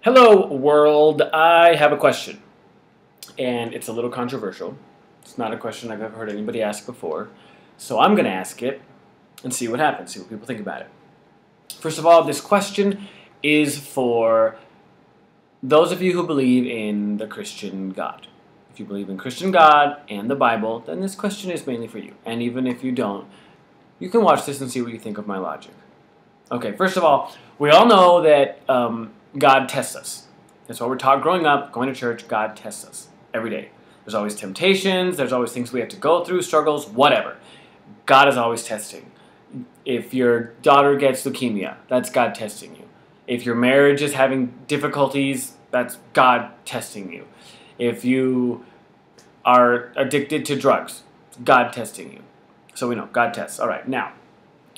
Hello, world. I have a question, and it's a little controversial. It's not a question I've ever heard anybody ask before, so I'm going to ask it and see what happens, see what people think about it. First of all, this question is for those of you who believe in the Christian God. If you believe in Christian God and the Bible, then this question is mainly for you. And even if you don't, you can watch this and see what you think of my logic. Okay, first of all, we all know that God tests us. That's what we're taught growing up, going to church. God tests us every day. There's always temptations. There's always things we have to go through, struggles, whatever. God is always testing. If your daughter gets leukemia, that's God testing you. If your marriage is having difficulties, that's God testing you. If you are addicted to drugs, God testing you. So we know, God tests. All right, now,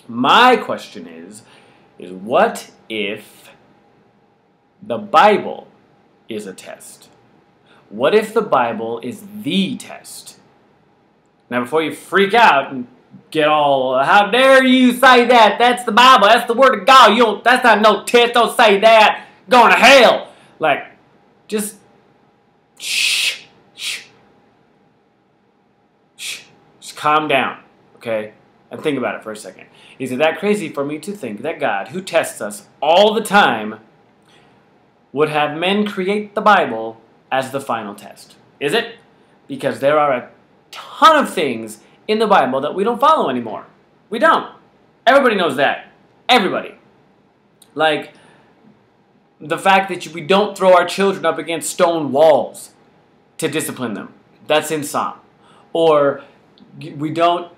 my question is what if the Bible is a test? What if the Bible is the test? Now, before you freak out and get all, how dare you say that? That's the Bible. That's the Word of God. That's not no test. Don't say that. Going to hell. Like, just shh. Just calm down, okay? And think about it for a second. Is it that crazy for me to think that God, who tests us all the time, would have men create the Bible as the final test? Is it? Because there are a ton of things in the Bible that we don't follow anymore. We don't. Everybody knows that. Everybody. Like the fact that we don't throw our children up against stone walls to discipline them. That's in Psalm. Or we don't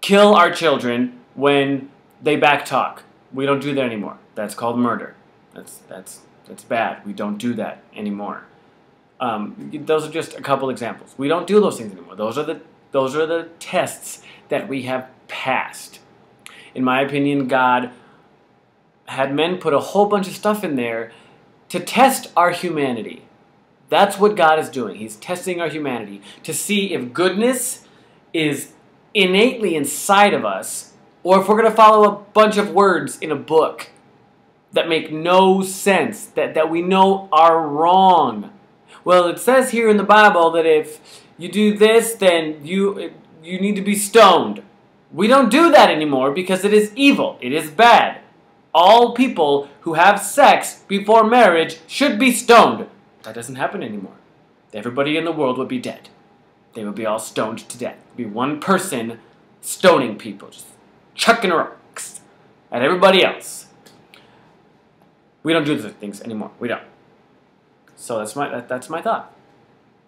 kill our children when they backtalk. We don't do that anymore. That's called murder. That's bad. We don't do that anymore. Those are just a couple examples. We don't do those things anymore. Those are the tests that we have passed. In my opinion, God had men put a whole bunch of stuff in there to test our humanity. That's what God is doing. He's testing our humanity to see if goodness is innately inside of us, or if we're going to follow a bunch of words in a book that make no sense, that we know are wrong. Well, it says here in the Bible that if you do this, then you need to be stoned. We don't do that anymore because it is evil. It is bad. All people who have sex before marriage should be stoned. That doesn't happen anymore. Everybody in the world would be dead. They would be all stoned to death. It would be one person stoning people, just chucking rocks at everybody else. We don't do those things anymore. We don't. So that's my thought.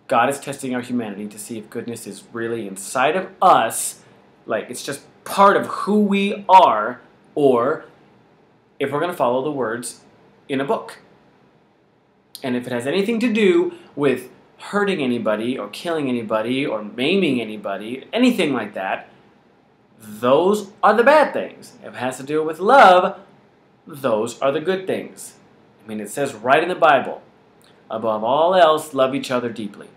God is testing our humanity to see if goodness is really inside of us, like it's just part of who we are, or if we're going to follow the words in a book. And if it has anything to do with hurting anybody or killing anybody or maiming anybody, anything like that, those are the bad things. If it has to do with love, those are the good things. I mean, it says right in the Bible, above all else, love each other deeply.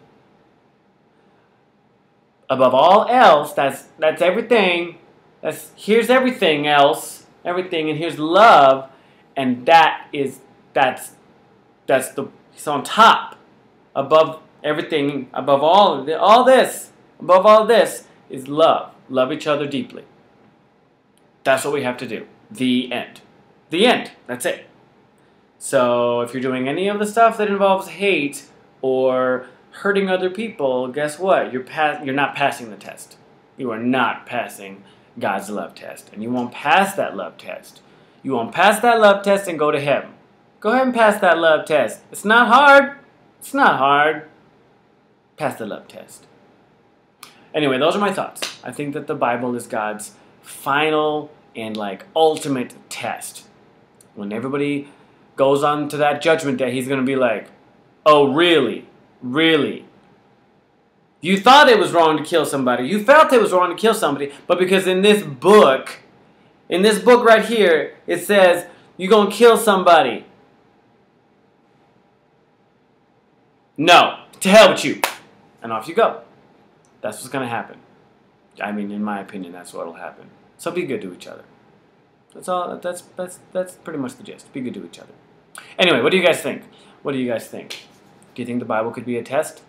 Above all else, that's everything. Here's everything else, everything, and here's love, and that's it's on top, above everything, above all this, above all this is love. Love each other deeply. That's what we have to do. The end. The end. That's it. So if you're doing any of the stuff that involves hate or hurting other people, guess what? You're not passing the test. You are not passing God's love test. And you won't pass that love test. You won't pass that love test and go to heaven. Go ahead and pass that love test. It's not hard. It's not hard. Pass the love test. Anyway, those are my thoughts. I think that the Bible is God's final and ultimate test. When everybody goes on to that judgment day, he's going to be like, oh, really? Really? You thought it was wrong to kill somebody. You felt it was wrong to kill somebody. But because in this book right here, it says, you're going to kill somebody. No. To hell with you. And off you go. That's what's going to happen. I mean, in my opinion, that's what will happen. So be good to each other. That's all. That's pretty much the gist. Be good to each other. Anyway, what do you guys think? What do you guys think? Do you think the Bible could be a test?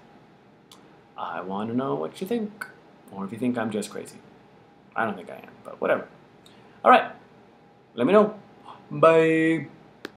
I want to know what you think. Or if you think I'm just crazy. I don't think I am, but whatever. All right. Let me know. Bye.